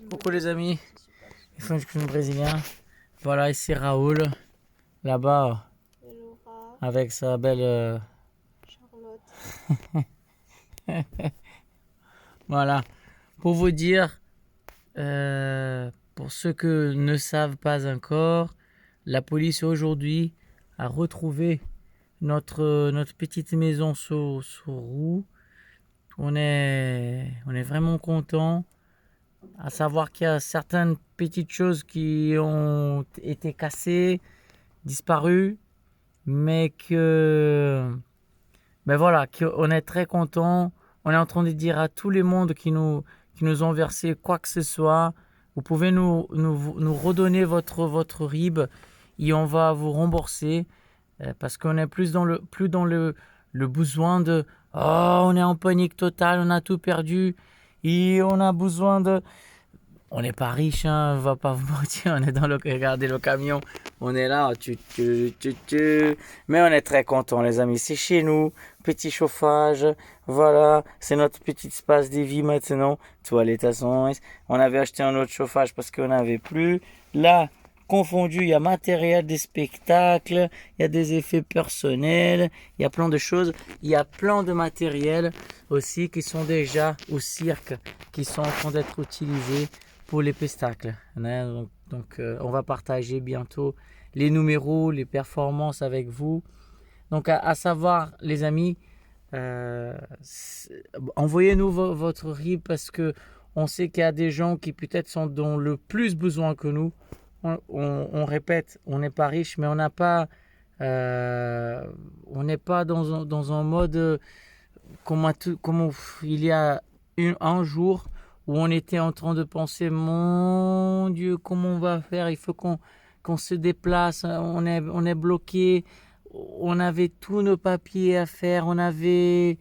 Coucou les amis, ils sont du brésilien. Voilà, ici Raoul, là-bas, avec sa belle Charlotte. Voilà, pour vous dire, pour ceux que ne savent pas encore, la police aujourd'hui a retrouvé notre petite maison sur roue. On est vraiment content. À savoir qu'il y a certaines petites choses qui ont été cassées, disparues, mais mais voilà, qu'on est très content. On est en train de dire à tout le monde qui nous ont versé quoi que ce soit, vous pouvez nous redonner votre RIB et on va vous rembourser parce qu'on est plus dans le besoin de oh, on est en panique totale, on a tout perdu et on a besoin de. On n'est pas riche, hein, on va pas vous mentir, on est dans regardez le camion, on est là, mais on est très content les amis, c'est chez nous, petit chauffage, voilà, c'est notre petit espace de vie maintenant, toilette à son, on avait acheté un autre chauffage parce qu'on n'avait plus, là, confondu, il y a matériel des spectacles, il y a des effets personnels, il y a plein de choses, il y a plein de matériel aussi qui sont déjà au cirque, qui sont en train d'être utilisés pour les spectacles. Donc, on va partager bientôt les numéros, les performances avec vous. Donc, à savoir, les amis, envoyez-nous votre RIB parce que on sait qu'il y a des gens qui peut-être sont dans le plus besoin que nous. On répète, on n'est pas riche, mais on n'a pas, on n'est pas dans un mode comme il y a un jour où on était en train de penser, mon Dieu, comment on va faire? Il faut qu'on se déplace, on est bloqué. On avait tous nos papiers à faire, on avait.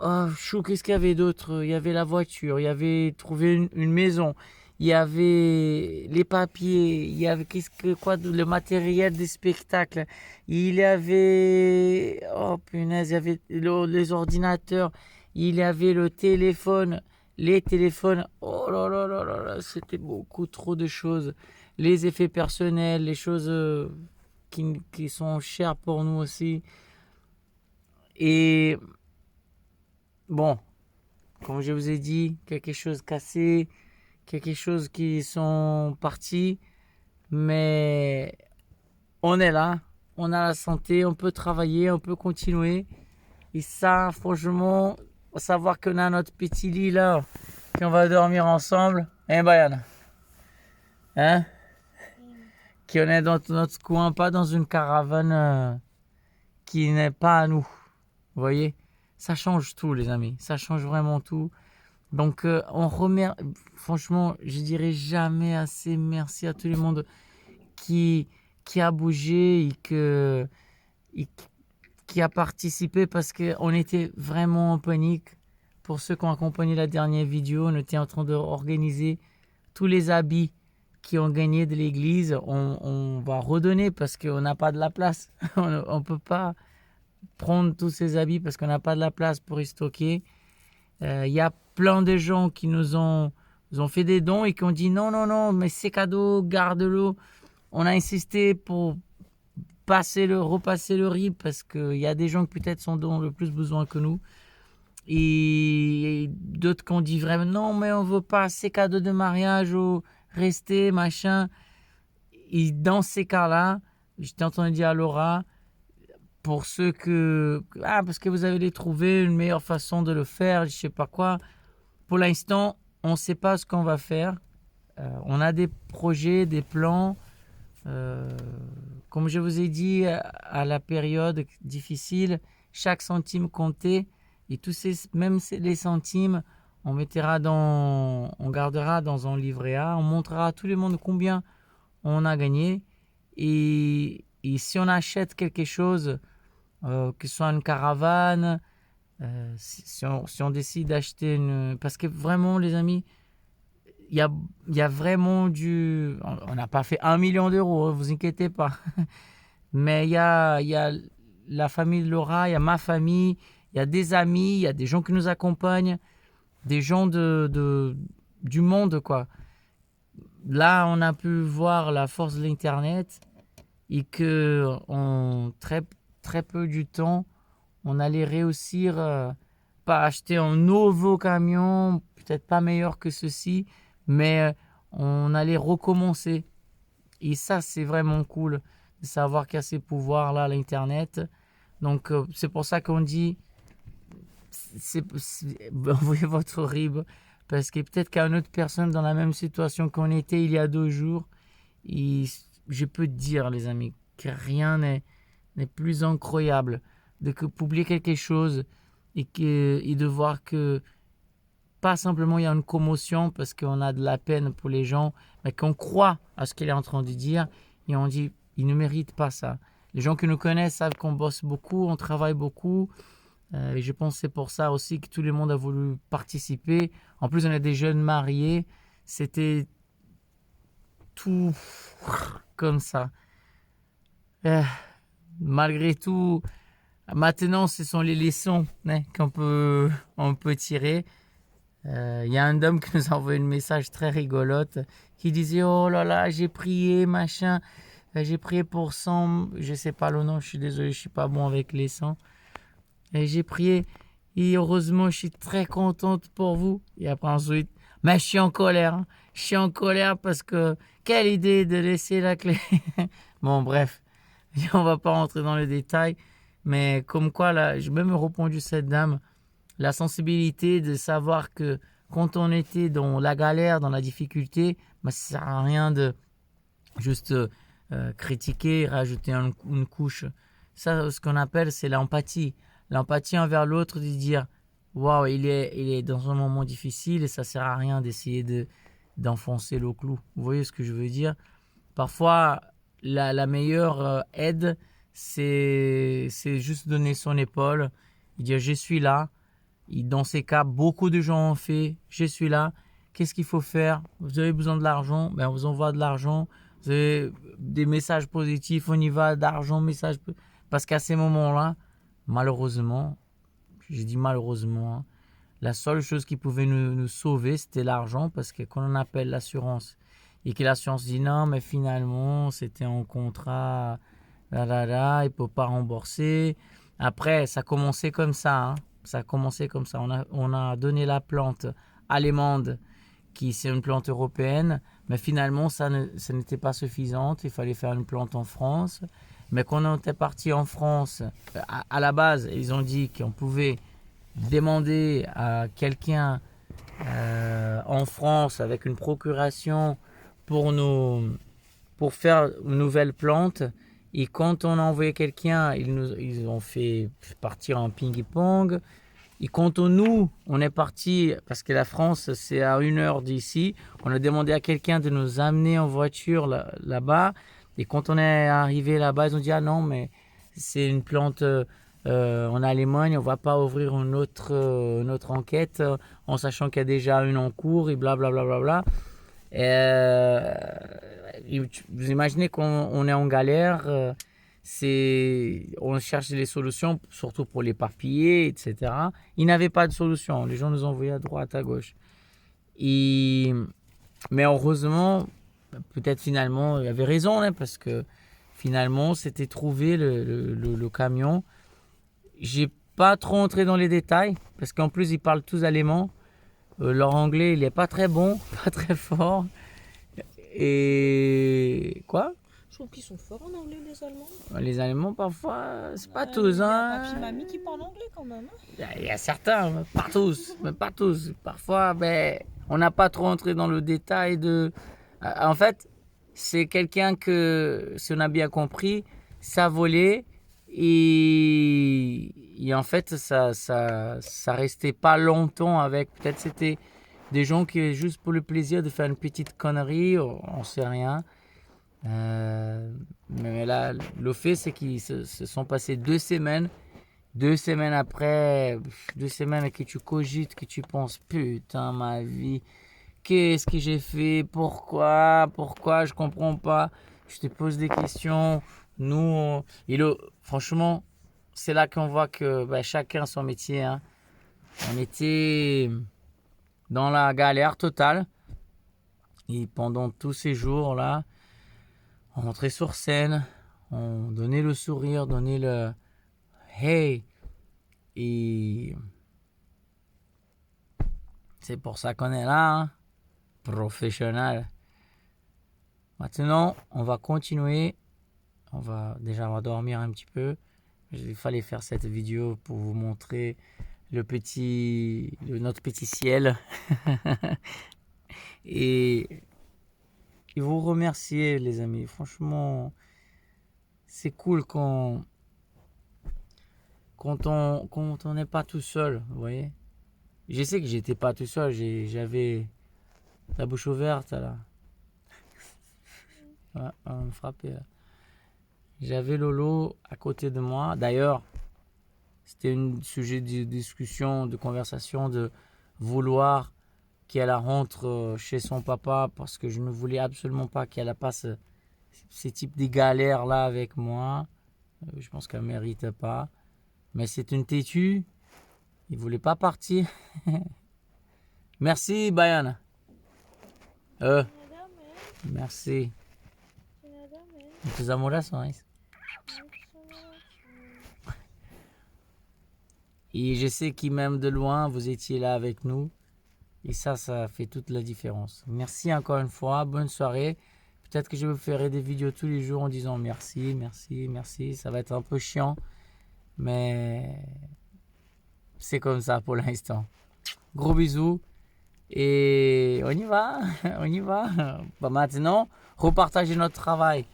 Oh, chou, qu'est-ce qu'il y avait d'autre? Il y avait la voiture, il y avait trouvé une maison, il y avait les papiers, il y avait le matériel des spectacles, il y avait, oh punaise, il y avait les ordinateurs, il y avait le téléphone, les téléphones, oh là là là là là, c'était beaucoup trop de choses, les effets personnels, les choses qui sont chères pour nous aussi. Et bon, comme je vous ai dit, quelque chose cassé, quelque chose qui sont partis, mais on est là, on a la santé, on peut travailler, on peut continuer. Et ça, franchement, savoir qu'on a notre petit lit là, qu'on va dormir ensemble, hein Bayane? Hein? Qu'on est dans notre coin, pas dans une caravane qui n'est pas à nous. Vous voyez? Ça change tout les amis, ça change vraiment tout. Donc on remercie, franchement, je dirais jamais assez merci à tout le monde qui a bougé et qui a participé parce qu'on était vraiment en panique. Pour ceux qui ont accompagné la dernière vidéo, on était en train d'organiser tous les habits qui ont gagné de l'église. On va redonner parce qu'on n'a pas de la place. On ne peut pas prendre tous ces habits parce qu'on n'a pas de la place pour y stocker. Il y a plein de gens qui nous ont fait des dons et qui ont dit non, mais c'est cadeau, garde-le. On a insisté pour repasser le RIB parce qu'il y a des gens qui peut-être sont dans le plus besoin que nous. Et d'autres qui ont dit vraiment non, mais on veut pas ces cadeaux de mariage ou rester, machin. Et dans ces cas-là, j'étais en train de dire à Laura, pour ceux parce que vous avez trouvé une meilleure façon de le faire, je sais pas quoi. Pour l'instant, on ne sait pas ce qu'on va faire. On a des projets, des plans. Comme je vous ai dit, à la période difficile, chaque centime comptait. Et même les centimes, on gardera dans un livret A. On montrera à tout le monde combien on a gagné. Et si on achète quelque chose, que ce soit une caravane, si on décide d'acheter parce que vraiment les amis, il y a vraiment on n'a pas fait 1 million d'euros, hein, vous inquiétez pas. Mais il y a la famille de Laura, il y a ma famille, il y a des amis, il y a des gens qui nous accompagnent. des gens du monde, quoi. Là, on a pu voir la force de l'Internet et que en très, très peu du temps, on allait réussir pas acheter un nouveau camion, peut-être pas meilleur que ceci, mais on allait recommencer. Et ça, c'est vraiment cool de savoir qu'il y a ces pouvoirs-là, l'Internet. Donc, c'est pour ça qu'on dit, envoyez votre RIB, parce que peut-être qu'il y a une autre personne dans la même situation qu'on était il y a 2 jours. Et je peux te dire, les amis, que rien n'est plus incroyable de que publier quelque chose et de voir que pas simplement il y a une commotion parce qu'on a de la peine pour les gens, mais qu'on croit à ce qu'il est en train de dire et on dit il ne mérite pas ça. Les gens qui nous connaissent savent qu'on bosse beaucoup, on travaille beaucoup. Et je pense que c'est pour ça aussi que tout le monde a voulu participer. En plus, on est des jeunes mariés. C'était tout comme ça. Malgré tout, maintenant, ce sont les leçons on peut tirer. Y a un homme qui nous a envoyé un message très rigolote qui disait oh là là, j'ai prié, machin. J'ai prié pour 100, je sais pas le nom, je suis désolé, je suis pas bon avec les 100. Et j'ai prié et heureusement, je suis très contente pour vous. Et après ensuite, mais je suis en colère. Hein. Je suis en colère parce que quelle idée de laisser la clé. Bon, bref, on va pas rentrer dans les détails. Mais comme quoi, là, j'ai même répondu à cette dame, la sensibilité de savoir que quand on était dans la galère, dans la difficulté, bah, ça sert à rien de juste critiquer, rajouter une couche. Ça, ce qu'on appelle, c'est l'empathie. L'empathie envers l'autre, de dire waouh, il est dans un moment difficile et ça sert à rien d'essayer d'enfoncer le clou. Vous voyez ce que je veux dire? Parfois, la meilleure aide, c'est juste donner son épaule et dire je suis là. Et dans ces cas, beaucoup de gens ont fait je suis là. Qu'est-ce qu'il faut faire? Vous avez besoin de l'argent? Ben, on vous envoie de l'argent. Vous avez des messages positifs, on y va, d'argent, message. Parce qu'à ces moments-là, malheureusement, j'ai dit malheureusement, hein, la seule chose qui pouvait nous sauver, c'était l'argent. Parce que quand on appelle l'assurance et que l'assurance dit non, mais finalement, c'était en contrat, il ne peut pas rembourser. Après, ça a commencé comme ça. Hein. Ça a commencé comme ça. On a donné la plante allemande, qui c'est une plante européenne, mais finalement, ça n'était pas suffisant. Il fallait faire une plante en France. Mais quand on était parti en France, à la base, ils ont dit qu'on pouvait demander à quelqu'un en France avec une procuration pour faire une nouvelle plante. Et quand on a envoyé quelqu'un, ils ont fait partir en ping-pong. Et quand on est parti, parce que la France, c'est à 1 heure d'ici, on a demandé à quelqu'un de nous amener en voiture là-bas. Et quand on est arrivé là-bas, ils ont dit, ah non, mais c'est une plante en Allemagne, on ne va pas ouvrir une autre enquête en sachant qu'il y a déjà une en cours et blablabla. Bla, bla, bla. Vous imaginez qu'on est en galère, on cherche les solutions, surtout pour les papiers, etc. Ils n'avaient pas de solution. Les gens nous envoyaient à droite, à gauche. Mais heureusement, peut-être finalement, il avait raison, hein, parce que finalement, c'était trouvé le camion. J'ai pas trop entré dans les détails, parce qu'en plus, ils parlent tous allemand. Leur anglais, il n'est pas très bon, pas très fort. Et quoi? Je trouve qu'ils sont forts en anglais, les Allemands. Les Allemands, parfois, c'est pas tous. Il y a Hein. papy, mamie qui parlent anglais quand même. Il y a certains, mais pas tous. Mais pas tous. Parfois, on n'a pas trop entré dans le détail de. En fait, c'est quelqu'un que, si on a bien compris, ça volait. Et en fait, ça restait pas longtemps avec. Peut-être c'était des gens qui, juste pour le plaisir de faire une petite connerie, on sait rien. Mais là, le fait, c'est qu'ils se sont passés 2 semaines. 2 semaines après, 2 semaines que tu cogites, que tu penses, putain, ma vie, qu'est-ce que j'ai fait? Pourquoi? Je comprends pas. Je te pose des questions. Nous, franchement, c'est là qu'on voit que chacun son métier. Hein. On était dans la galère totale. Et pendant tous ces jours-là, on montrait sur scène, on donnait le sourire, donnait le hey. Et c'est pour ça qu'on est là, hein? Professionnel. Maintenant, on va continuer. On va dormir un petit peu. Il fallait faire cette vidéo pour vous montrer notre petit ciel. et vous remercier, les amis. Franchement, c'est cool quand on n'est pas tout seul, vous voyez. Je sais que j'étais pas tout seul, j'avais la bouche ouverte là. Ouais, on me frappait là. J'avais Lolo à côté de moi. D'ailleurs, c'était un sujet de discussion, de conversation, de vouloir qu'elle rentre chez son papa parce que je ne voulais absolument pas qu'elle passe ces types de galères là avec moi. Je pense qu'elle ne mérite pas. Mais c'est une têtue. Il ne voulait pas partir. Merci, Bayan. Merci. Muitos amorações. Et je sais que même de loin, vous étiez là avec nous. Et ça fait toute la différence. Merci encore une fois. Bonne soirée. Peut-être que je vous ferai des vidéos tous les jours en disant merci, merci, merci. Ça va être un peu chiant. Mais c'est comme ça pour l'instant. Gros bisous. Et on y va. On y va. Bah maintenant, repartagez notre travail.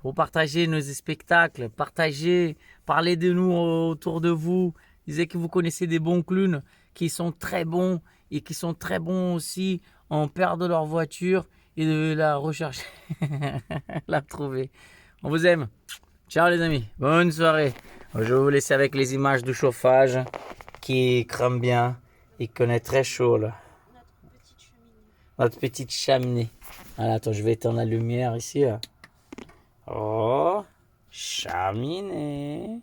Repartagez nos spectacles. Partagez. Parlez de nous autour de vous. Disait que vous connaissez des bons clowns qui sont très bons et qui sont très bons aussi en perdre leur voiture et de la rechercher, la trouver. On vous aime. Ciao les amis. Bonne soirée. Je vais vous laisser avec les images du chauffage qui crame bien et qu'on est très chaud là. Notre petite cheminée. Voilà, attends, je vais éteindre la lumière ici là. Oh, cheminée.